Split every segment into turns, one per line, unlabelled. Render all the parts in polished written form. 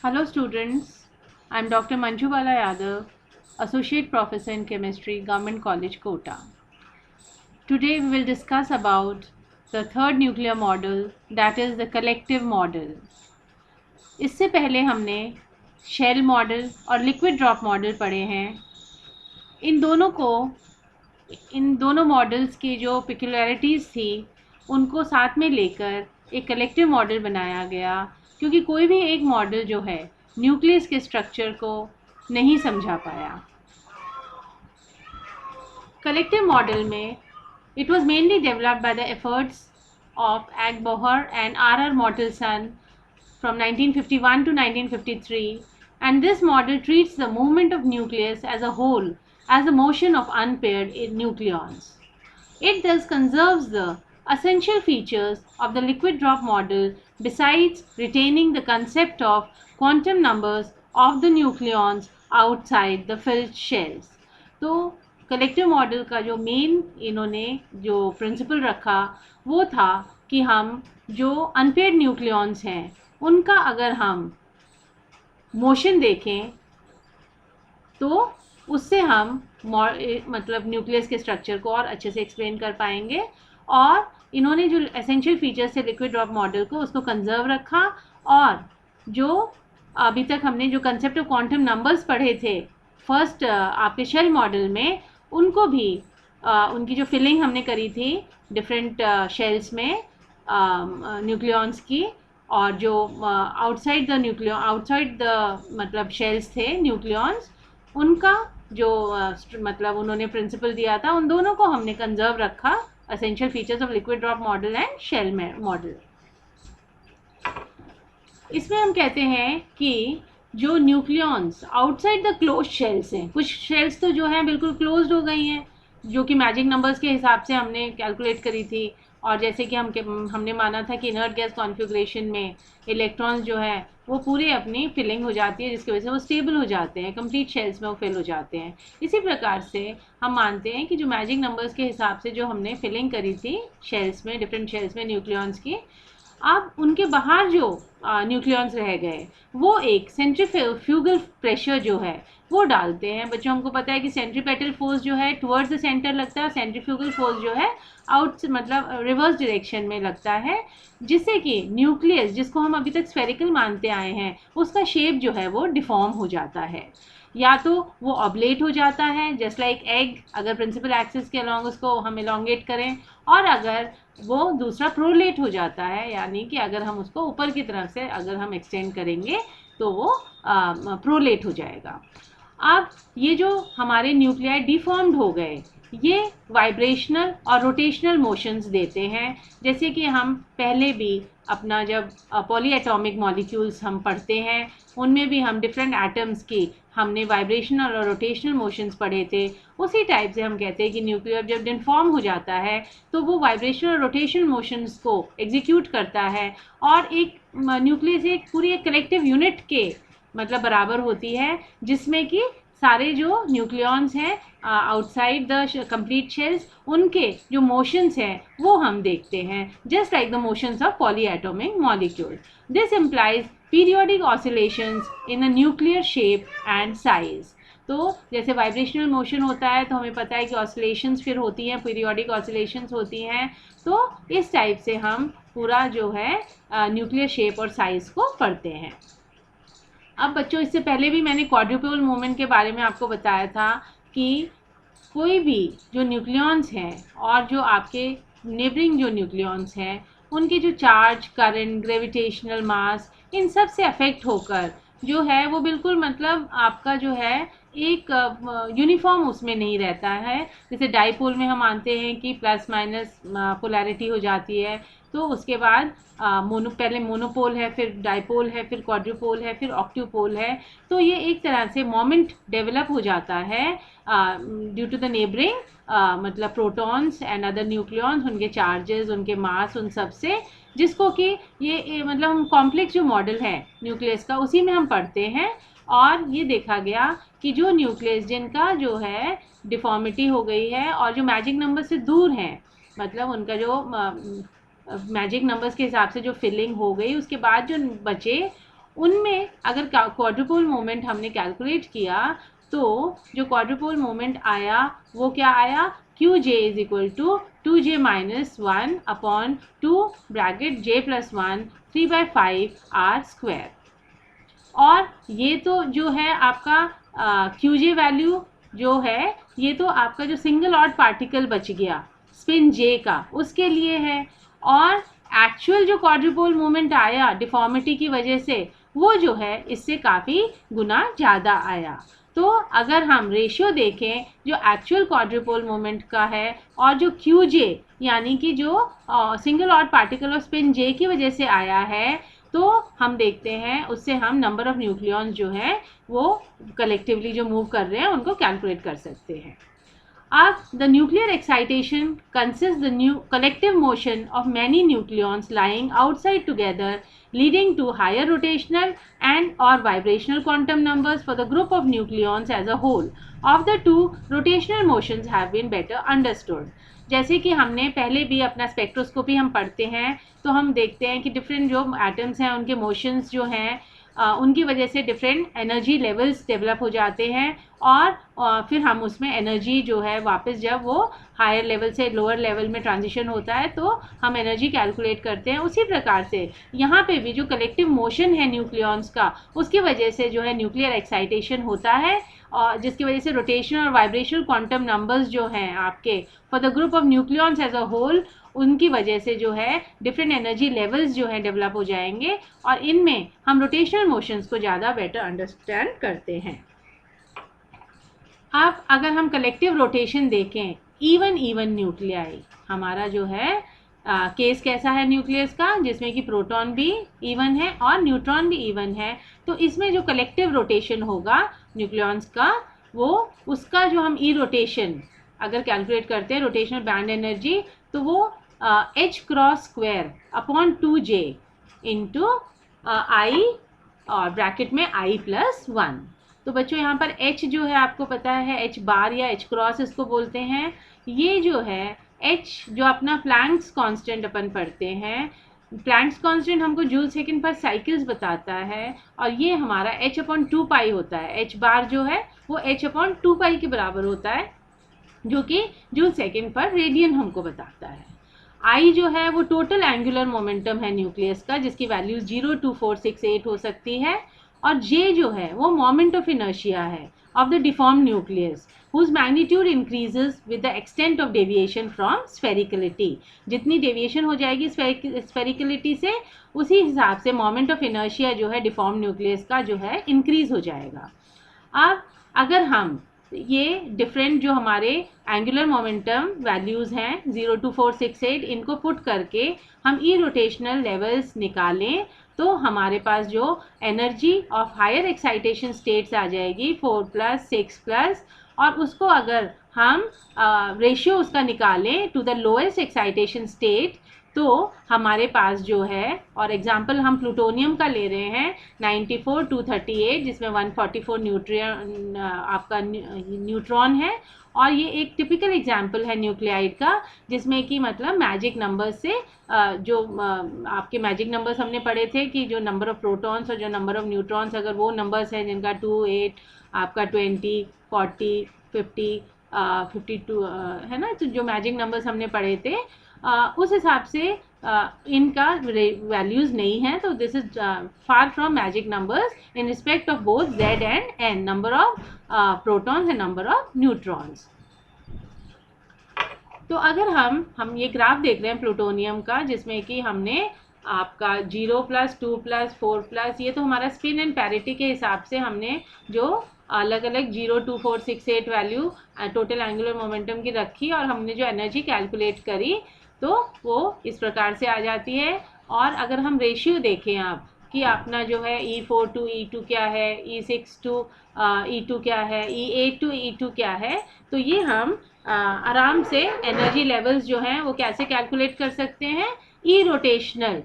Hello students, I am Dr. Manju Bala Yadav, Associate Professor in Chemistry, Government College, Kota. Today we will discuss about the third nuclear model, that is the collective model. इससे पहले हमने shell model और liquid drop model पढ़े हैं। इन दोनों को इन दोनों models की जो पिक्युलैरिटीज़ थी उनको साथ में लेकर एक कलेक्टिव मॉडल बनाया गया, क्योंकि कोई भी एक मॉडल जो है न्यूक्लियस के स्ट्रक्चर को नहीं समझा पाया। कलेक्टिव मॉडल में it was mainly developed by the efforts of Ag Bohr and R. Mortelson from 1951 to 1953, and this model treats the movement of nucleus as a whole as the motion of unpaired nucleons. It thus conserves the essential features of the liquid drop model besides retaining the concept of quantum numbers of the nucleons outside the filled shells. तो collective model का जो main इन्होंने जो principal रखा वो था कि हम जो अनपेयर्ड न्यूक्लियॉन्स हैं उनका अगर हम मोशन देखें तो उससे हम मतलब न्यूक्लियस के स्ट्रक्चर को और अच्छे से एक्सप्लेन कर पाएंगे। और इन्होंने जो एसेंशियल फीचर्स थे लिक्विड ड्रॉप मॉडल को उसको कंजर्व रखा, और जो अभी तक हमने जो कंसेप्ट ऑफ क्वांटम नंबर्स पढ़े थे फर्स्ट आपके शेल मॉडल में, उनको भी उनकी जो फिलिंग हमने करी थी डिफरेंट शेल्स में न्यूक्लियॉन्स की, और जो आउटसाइड द मतलब शेल्स थे न्यूक्लियॉन्स, उनका जो मतलब उन्होंने प्रिंसिपल दिया था, उन दोनों को हमने कंजर्व रखा, essential features of liquid drop model and shell model. इसमें हम कहते हैं कि जो nucleons outside the close shells हैं, कुछ शेल्स तो जो हैं बिल्कुल क्लोज्ड हो गई हैं, जो कि मैजिक नंबर्स के हिसाब से हमने कैलकुलेट करी थी, और जैसे कि हमने माना था कि इनर्ट गैस कॉन्फ़िगरेशन में इलेक्ट्रॉन्स जो है वो पूरे अपनी फिलिंग हो जाती है, जिसकी वजह से वो स्टेबल हो जाते हैं, कंप्लीट शेल्स में वो फिल हो जाते हैं। इसी प्रकार से हम मानते हैं कि जो मैजिक नंबर्स के हिसाब से जो हमने फिलिंग करी थी शेल्स में, डिफरेंट शेल्स में न्यूक्लियॉन्स की, अब उनके बाहर जो न्यूक्लियॉन्स रह गए वो एक सेंट्रीफ्यूगल प्रेशर जो है वो डालते हैं। बच्चों हमको पता है कि सेंट्रीपेटल फोर्स जो है टुवर्ड्स द सेंटर लगता है, सेंट्रीफ्यूगल फोर्स जो है आउट मतलब रिवर्स डायरेक्शन में लगता है, जिससे कि न्यूक्लियस जिसको हम अभी तक स्फेरिकल मानते आए हैं उसका शेप जो है वो डिफॉर्म हो जाता है, या तो वो ऑब्लेट हो जाता है जस्ट लाइक एग, अगर प्रिंसिपल एक्सिस के अलॉन्ग उसको हम एलोंगेट करें, और अगर वो दूसरा प्रोलेट हो जाता है, यानी कि अगर हम उसको ऊपर की तरफ से अगर हम एक्सटेंड करेंगे तो वो प्रोलेट हो जाएगा। अब ये जो हमारे न्यूक्लियाई डिफॉर्म्ड हो गए, ये वाइब्रेशनल और रोटेशनल मोशंस देते हैं, जैसे कि हम पहले भी अपना जब पॉली एटॉमिक मॉलिक्यूल्स हम पढ़ते हैं उनमें भी हम डिफरेंट एटम्स की हमने वाइब्रेशनल और रोटेशनल मोशंस पढ़े थे। उसी टाइप से हम कहते हैं कि न्यूक्लियर जब डिफॉर्म हो जाता है तो वो वाइब्रेशनल और रोटेशनल मोशंस को एग्जीक्यूट करता है, और एक न्यूक्लियस एक पूरी एक कलेक्टिव यूनिट के मतलब बराबर होती है, जिसमें कि सारे जो न्यूक्लियॉन्स हैं आउटसाइड द कंप्लीट शेल्स, उनके जो मोशंस हैं वो हम देखते हैं, just like the motions of poly atomic molecule. This implies periodic oscillations in a nuclear shape and size. तो जैसे वाइब्रेशनल मोशन होता है तो हमें पता है कि ऑसिलेशंस फिर होती हैं, पीरियोडिक ऑसिलेशंस होती हैं, तो इस टाइप से हम पूरा जो है न्यूक्लियर शेप और साइज़ को पढ़ते हैं। अब बच्चों इससे पहले भी मैंने क्वाड्रुपल मूवमेंट के बारे में आपको बताया था कि कोई भी जो न्यूक्लियॉन्स हैं और जो आपके नेबरिंग जो न्यूक्लियॉन्स हैं उनके जो चार्ज, करंट, ग्रेविटेशनल मास, इन सब से अफेक्ट होकर जो है वो बिल्कुल मतलब आपका जो है एक यूनिफॉर्म उसमें नहीं रहता है। जैसे डाईपोल में हम मानते हैं कि प्लस माइनस पोलैरिटी हो जाती है, तो उसके बाद पहले मोनोपोल है, फिर डाईपोल है, फिर क्वाड्रुपोल है, फिर ऑक्टूपोल है। तो ये एक तरह से मोमेंट डेवलप हो जाता है ड्यू टू द नेबरिंग मतलब प्रोटॉन्स एंड अदर न्यूक्लियॉन्स, उनके चार्जेस, उनके मास, उन सब से, जिसको कि ये मतलब हम कॉम्प्लेक्स जो मॉडल है न्यूक्लियस का उसी में हम पढ़ते हैं। और ये देखा गया कि जो न्यूक्लियस जिनका जो है डिफॉर्मिटी हो गई है और जो मैजिक नंबर से दूर हैं, मतलब उनका जो मैजिक नंबर्स के हिसाब से जो फिलिंग हो गई उसके बाद जो बचे, उनमें अगर क्वाड्रुपोल मोमेंट हमने कैलकुलेट किया तो जो क्वाड्रुपोल मोमेंट आया वो क्या आया, Q J is equal to 2j minus 1/2 bracket j plus 1 3/5 R square. और ये तो जो है आपका क्यू जे वैल्यू जो है ये तो आपका जो सिंगल ऑड पार्टिकल बच गया स्पिन जे का उसके लिए है। और एक्चुअल जो क्वाड्रुपोल मोमेंट आया डिफॉर्मिटी की वजह से वो जो है इससे काफ़ी गुना ज़्यादा आया। तो अगर हम रेशियो देखें जो एक्चुअल क्वाड्रुपोल मोमेंट का है और जो क्यू जे यानी कि जो single odd particle of spin J की वजह से आया है, तो हम देखते हैं उससे हम नंबर ऑफ न्यूक्लियॉन्स जो है वो कलेक्टिवली जो मूव कर रहे हैं उनको कैलकुलेट कर सकते हैं। अब the nuclear excitation consist the new collective motion of many nucleons lying outside together leading to higher rotational and or vibrational quantum numbers for the group of nucleons as a whole. Of the two, rotational motions have been better understood. जैसे कि हमने पहले भी अपना spectroscopy हम पढ़ते हैं तो हम देखते हैं कि डिफरेंट जो एटम्स हैं उनके मोशंस जो हैं उनकी वजह से डिफरेंट एनर्जी लेवल्स डेवलप हो जाते हैं और फिर हम उसमें एनर्जी जो है वापस जब वो हायर लेवल से लोअर लेवल में ट्रांजिशन होता है तो हम एनर्जी कैलकुलेट करते हैं। उसी प्रकार से यहाँ पे भी जो कलेक्टिव मोशन है न्यूक्लियॉन्स का उसकी वजह से जो है न्यूक्लियर एक्साइटेशन होता है और जिसकी वजह से रोटेशनल और वाइब्रेशनल क्वांटम नंबर्स जो हैं आपके for the group of nucleons as a whole उनकी वजह से जो है डिफरेंट एनर्जी लेवल्स जो है डेवलप हो जाएंगे और इनमें हम रोटेशनल मोशंस को ज़्यादा बेटर अंडरस्टैंड करते हैं। अब अगर हम कलेक्टिव रोटेशन देखें इवन न्यूक्लियाई हमारा जो है केस कैसा है न्यूक्लियस का जिसमें कि प्रोटॉन भी इवन है और न्यूट्रॉन भी इवन है, तो इसमें जो कलेक्टिव रोटेशन होगा न्यूक्लियॉन्स का वो उसका जो हम ई रोटेशन अगर कैलकुलेट करते हैं रोटेशनल बैंड एनर्जी तो वो h cross square upon 2j into I और ब्रैकेट में i प्लस 1। तो बच्चों यहाँ पर h जो है आपको पता है h बार या h क्रॉस इसको बोलते हैं। ये जो है h जो अपना प्लैंक्स कांस्टेंट अपन पढ़ते हैं, प्लैंक्स कांस्टेंट हमको जूल सेकंड पर साइकिल्स बताता है और ये हमारा h अपॉन 2 पाई होता है। h बार जो है वो h अपॉन 2 पाई के बराबर होता है जो कि जूल सेकंड पर रेडियन हमको बताता है। I जो है वो टोटल एंगुलर मोमेंटम है न्यूक्लियस का जिसकी वैल्यू 0 2 4 6 8 हो सकती है और J जो है वो मोमेंट ऑफ इनर्शिया है of the deform nucleus whose magnitude increases with the extent of deviation from sphericality। जितनी डेविएशन हो जाएगी स्फेरिकलिटी से उसी हिसाब से मोमेंट ऑफ इनर्शिया जो है डिफॉर्म न्यूक्लियस का जो है इंक्रीज हो जाएगा। अब अगर हम ये डिफरेंट जो हमारे एंगुलर मोमेंटम वैल्यूज़ हैं 0 2 4 6 8 इनको पुट करके हम ई रोटेशनल लेवल्स निकालें तो हमारे पास जो energy of higher excitation states आ जाएगी 4 + 6+ और उसको अगर हम रेशियो उसका निकालें to the lowest excitation state तो हमारे पास जो है और एग्जांपल हम प्लूटोनियम का ले रहे हैं 94 238 जिसमें 144 न्यूट्रॉन है और ये एक टिपिकल एग्जांपल है न्यूक्लियाइड का जिसमें कि मतलब मैजिक नंबर से जो आपके मैजिक नंबर्स हमने पढ़े थे कि जो नंबर ऑफ प्रोटॉन्स और जो नंबर ऑफ न्यूट्रॉन्स अगर वो नंबर्स हैं जिनका 2 8 आपका 20 40 50 52 है ना, तो जो मैजिक नंबर्स हमने पढ़े थे उस हिसाब से इनका वैल्यूज़ नहीं है। तो this is far from magic numbers in respect of both z and n number of protons and number of neutrons. तो अगर हम ये ग्राफ देख रहे हैं प्लूटोनियम का जिसमें कि हमने आपका 0 + 2 + 4+ ये तो हमारा स्पिन एंड पैरिटी के हिसाब से हमने जो अलग अलग 0 2 4 6 8 वैल्यू टोटल एंगुलर मोमेंटम की रखी और हमने जो एनर्जी कैलकुलेट करी तो वो इस प्रकार से आ जाती है। और अगर हम रेशियो देखें आप कि अपना जो है E4 to E2 क्या है, E6 to E2 क्या है, E8 to E2 क्या है, तो ये हम आराम से एनर्जी लेवल्स जो हैं वो कैसे कैलकुलेट कर सकते हैं। ई रोटेशनल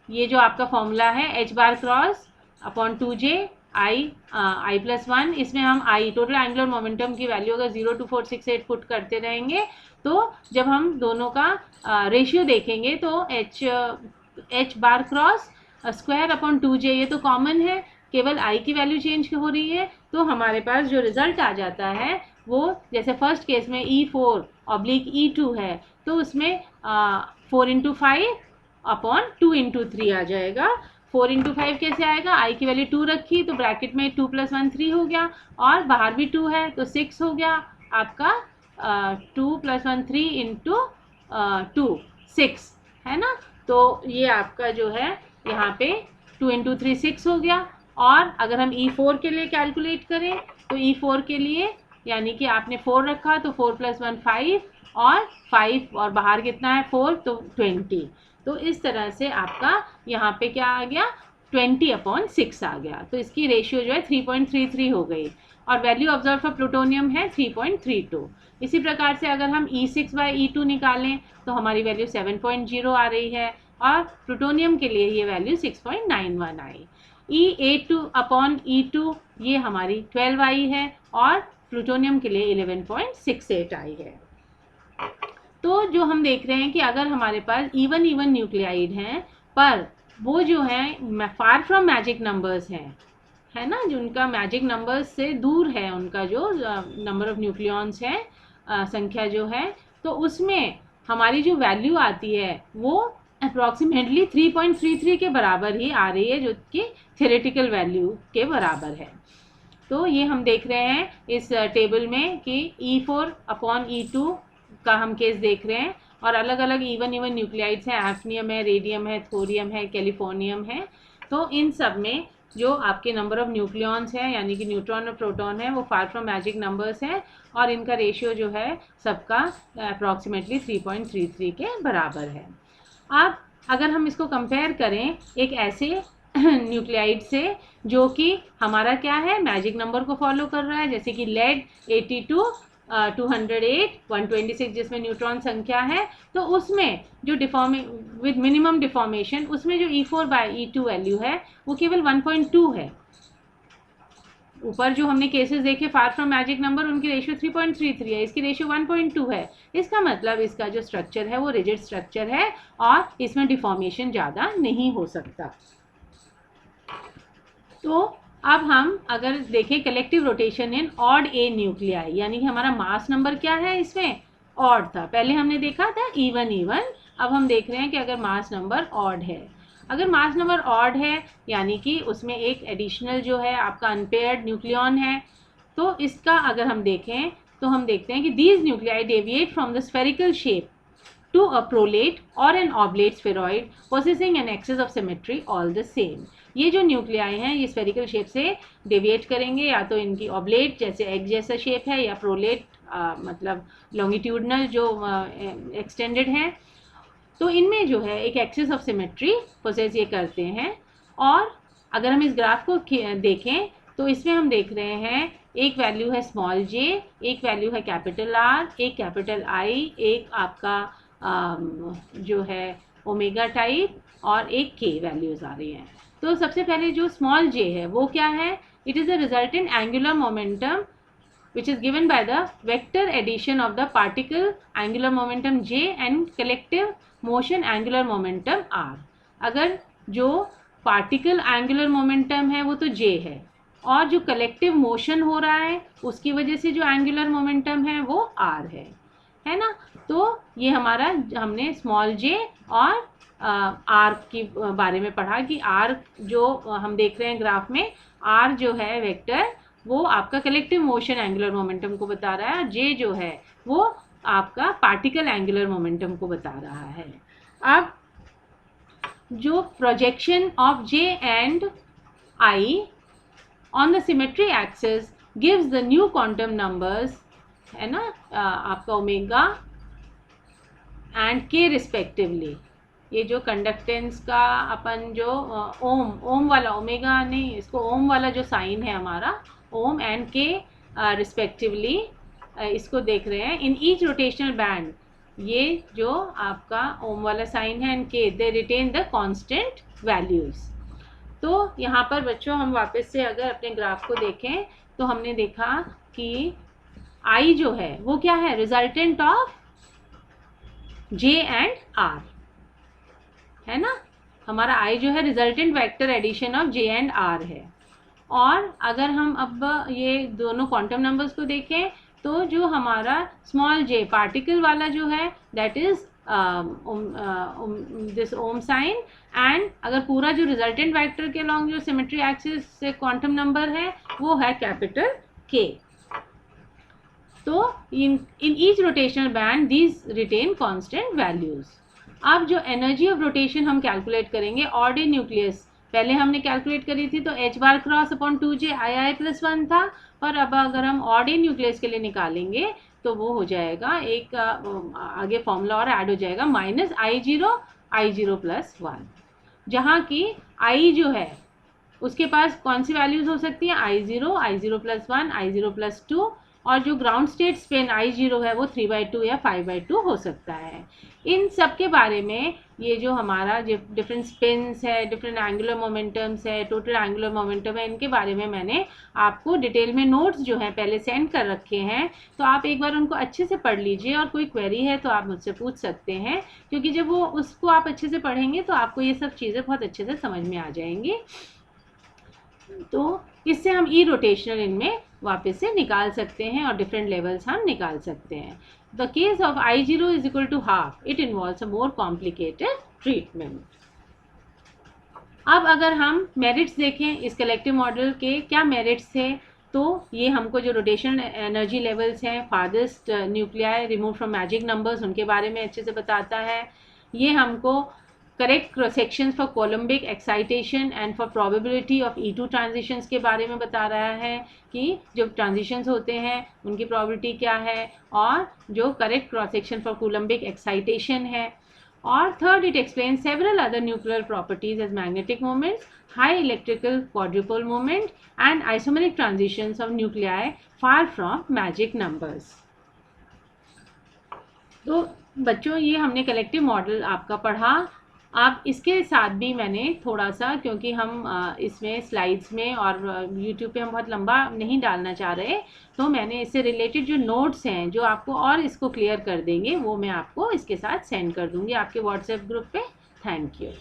ये जो आपका फॉर्मूला है h bar cross upon 2j i plus 1 इसमें हम i टोटल एंगुलर मोमेंटम की वैल्यू अगर 0 2 4 6 8 पुट करते रहेंगे तो जब हम दोनों का रेशियो देखेंगे तो h बार क्रॉस स्क्वायर अपॉन 2j, ये तो कॉमन है, केवल i की वैल्यू चेंज हो रही है, तो हमारे पास जो रिजल्ट आ जाता है वो जैसे फर्स्ट केस में E4/E2 है, तो उसमें 4 × 5 अपॉन 2 × 3 आ जाएगा। 4 × 5 कैसे आएगा, i की वैल्यू 2 रखी तो ब्रैकेट में 2 + 1 3 हो गया, और बाहर भी 2 है तो 6 हो गया आपका। 2 + 1 3 × 2 6 है ना। तो ये आपका जो है यहाँ पे 2 × 3 6 हो गया। और अगर हम E4 के लिए कैलकुलेट करें तो E4 के लिए यानी कि आपने 4 रखा तो 4 + 1 5, और 5 और बाहर कितना है 4, तो 20। तो इस तरह से आपका यहाँ पे क्या आ गया, 20/6 आ गया। तो इसकी रेशियो जो है 3.33 हो गई, और वैल्यू ऑब्जर्व फॉर प्लूटोनियम है 3.32। इसी प्रकार से अगर हम E6/E2 निकालें तो हमारी वैल्यू 7.0 आ रही है, और प्लूटोनियम के लिए ये वैल्यू 6.91 आई। E8/E2 ये हमारी 12 आई है, और प्लूटोनियम के लिए 11.68 आई है। तो जो हम देख रहे हैं कि अगर हमारे पास इवन न्यूक्लियाइड हैं, पर वो जो है फार फ्रॉम मैजिक नंबर्स हैं, है ना, जो उनका मैजिक नंबर्स से दूर है, उनका जो नंबर ऑफ न्यूक्लियॉन्स है, संख्या जो है, तो उसमें हमारी जो वैल्यू आती है वो अप्रॉक्सीमेटली 3.33 के बराबर ही आ रही है, जो कि थ्योरेटिकल वैल्यू के बराबर है। तो ये हम देख रहे हैं इस टेबल में कि E4/E2 का हम केस देख रहे हैं, और अलग अलग इवन न्यूक्लियाइड्स हैं, हैफनियम है, रेडियम है, थोरियम है, कैलिफोर्नियम है। तो इन सब में जो आपके नंबर ऑफ न्यूक्लियॉन्स हैं यानी कि न्यूट्रॉन और प्रोटॉन है वो फार फ्रॉम मैजिक नंबर्स हैं, और इनका रेशियो जो है सबका अप्रॉक्सीमेटली 3.33 के बराबर है। अब अगर हम इसको कंपेयर करें एक ऐसे न्यूक्लियाइड से जो कि हमारा क्या है, मैजिक नंबर को फॉलो कर रहा है, जैसे कि लेड 82, 208, 126 जिसमें न्यूट्रॉन संख्या है, तो उसमें जो विद मिनिमम डिफॉर्मेशन, उसमें जो E4/E2 वैल्यू है वो केवल 1.2 है। ऊपर जो हमने केसेस देखे फार फ्रॉम मैजिक नंबर, उनकी रेशियो 3.33 है, इसकी रेशियो 1.2 है। इसका मतलब इसका जो स्ट्रक्चर है वो रिजिड स्ट्रक्चर है, और इसमें डिफॉर्मेशन ज़्यादा नहीं हो सकता। तो अब हम अगर देखें कलेक्टिव रोटेशन इन ऑड ए न्यूक्लियाई, यानी कि हमारा मास नंबर क्या है इसमें, ऑड था। पहले हमने देखा था इवन, अब हम देख रहे हैं कि अगर मास नंबर ऑड है, अगर मास नंबर ऑड है यानी कि उसमें एक एडिशनल जो है आपका अनपेयर्ड न्यूक्लियॉन है, तो इसका अगर हम देखें तो हम देखते हैं कि these nuclei deviate from the spherical shape to a prolate or an oblate spheroid possessing an axis of symmetry all the same। ये जो न्यूक्लियाई हैं ये स्फेरिकल शेप से डेविएट करेंगे, या तो इनकी ऑब्लेट जैसे एग जैसा शेप है, या प्रोलेट मतलब लॉन्गिट्यूडनल जो एक्सटेंडेड है। तो इनमें जो है एक एक्सिस ऑफ सिमेट्री पोसेस ये करते हैं। और अगर हम इस ग्राफ को देखें तो इसमें हम देख रहे हैं एक वैल्यू है स्मॉल जे, एक वैल्यू है कैपिटल आर, एक कैपिटल आई, एक आपका जो है ओमेगा टाइप, और एक के वैल्यूज़ आ रही हैं। तो सबसे पहले जो स्मॉल जे है वो क्या है, it is the resultant angular momentum which is given by the vector addition of the particle angular momentum j and collective motion angular momentum r। अगर जो पार्टिकल एंगुलर मोमेंटम है वो तो j है, और जो कलेक्टिव मोशन हो रहा है उसकी वजह से जो एंगुलर मोमेंटम है वो r है ना। तो ये हमारा हमने स्मॉल j और r के बारे में पढ़ा कि r जो हम देख रहे हैं ग्राफ में, r जो है वेक्टर वो आपका कलेक्टिव मोशन एंगुलर मोमेंटम को बता रहा है, जे जो है वो आपका पार्टिकल एंगुलर मोमेंटम को बता रहा है। अब जो projection of J and I on the symmetry axis gives the new quantum numbers, है ना, आपका ओमेगा एंड के रिस्पेक्टिवली। ये जो कंडक्टेंस का अपन जो ओम वाला, ओमेगा नहीं, इसको ओम वाला जो साइन है हमारा, ओम एंड के रिस्पेक्टिवली, इसको देख रहे हैं इन ईच रोटेशनल बैंड। ये जो आपका ओम वाला साइन है and K, they retain the constant values. तो यहाँ पर बच्चों हम वापस से अगर अपने ग्राफ को देखें तो हमने देखा कि आई जो है वो क्या है, resultant of J and R, है ना। हमारा I जो है resultant vector addition of J and R है। और अगर हम अब ये दोनों क्वांटम नंबर्स को देखें तो जो हमारा स्मॉल j पार्टिकल वाला जो है that is this ohm sign, and अगर पूरा जो रिजल्टेंट वेक्टर के अलॉन्ग जो सिमेट्री एक्सिस से क्वांटम नंबर है वो है कैपिटल K। तो in each rotational band these retain constant values. अब जो एनर्जी ऑफ रोटेशन हम कैलकुलेट करेंगे ऑड इन न्यूक्लियस, पहले हमने कैलकुलेट करी थी तो h बार क्रॉस अपॉन 2j II+1 था, और अब अगर हम ऑड इन न्यूक्लियस के लिए निकालेंगे तो वो हो जाएगा एक आगे फॉर्मूला और ऐड हो जाएगा -I0 जहाँ की I जो है उसके पास कौन सी वैल्यूज हो सकती हैं, I0, I0+1, I0+2, और जो ग्राउंड स्टेट स्पिन I0 है वो 3/2 या 5/2 हो सकता है। इन सब के बारे में ये जो हमारा डिफरेंट स्पिन्स है, डिफरेंट एंगुलर मोमेंटम्स है, टोटल एंगुलर मोमेंटम है, इनके बारे में मैंने आपको डिटेल में नोट्स जो हैं पहले सेंड कर रखे हैं, तो आप एक बार उनको अच्छे से पढ़ लीजिए, और कोई क्वेरी है तो आप मुझसे पूछ सकते हैं, क्योंकि जब वो उसको आप अच्छे से पढ़ेंगे तो आपको ये सब चीज़ें बहुत अच्छे से समझ में आ जाएंगी। तो इससे हम ई रोटेशनल इनमें वापस से निकाल सकते हैं और डिफरेंट लेवल्स हम निकाल सकते हैं। The case of I0 is equal to half, it involves a more complicated treatment. अब अगर हम मेरिट्स देखें इस कलेक्टिव मॉडल के, क्या मेरिट्स थे, तो ये हमको जो रोटेशन एनर्जी लेवल्स हैं, farthest nuclei remove from magic numbers, उनके बारे में अच्छे से बताता है। ये हमको correct cross sections for Coulombic excitation and for probability of E2 transitions के बारे में बता रहा है कि जो ट्रांजिशंस होते हैं उनकी प्रोबेबिलिटी क्या है, और जो correct cross section for Coulombic excitation है। और third, it explain several other nuclear properties as magnetic moments, high electrical quadrupole moment and isomeric transitions of nuclei far from magic numbers. तो बच्चों ये हमने कलेक्टिव मॉडल आपका पढ़ा। आप इसके साथ भी मैंने थोड़ा सा, क्योंकि हम इसमें स्लाइड्स में और यूट्यूब पे हम बहुत लंबा नहीं डालना चाह रहे, तो मैंने इससे रिलेटेड जो नोट्स हैं जो आपको और इसको क्लियर कर देंगे वो मैं आपको इसके साथ सेंड कर दूंगी आपके व्हाट्सएप ग्रुप पे। Thank you.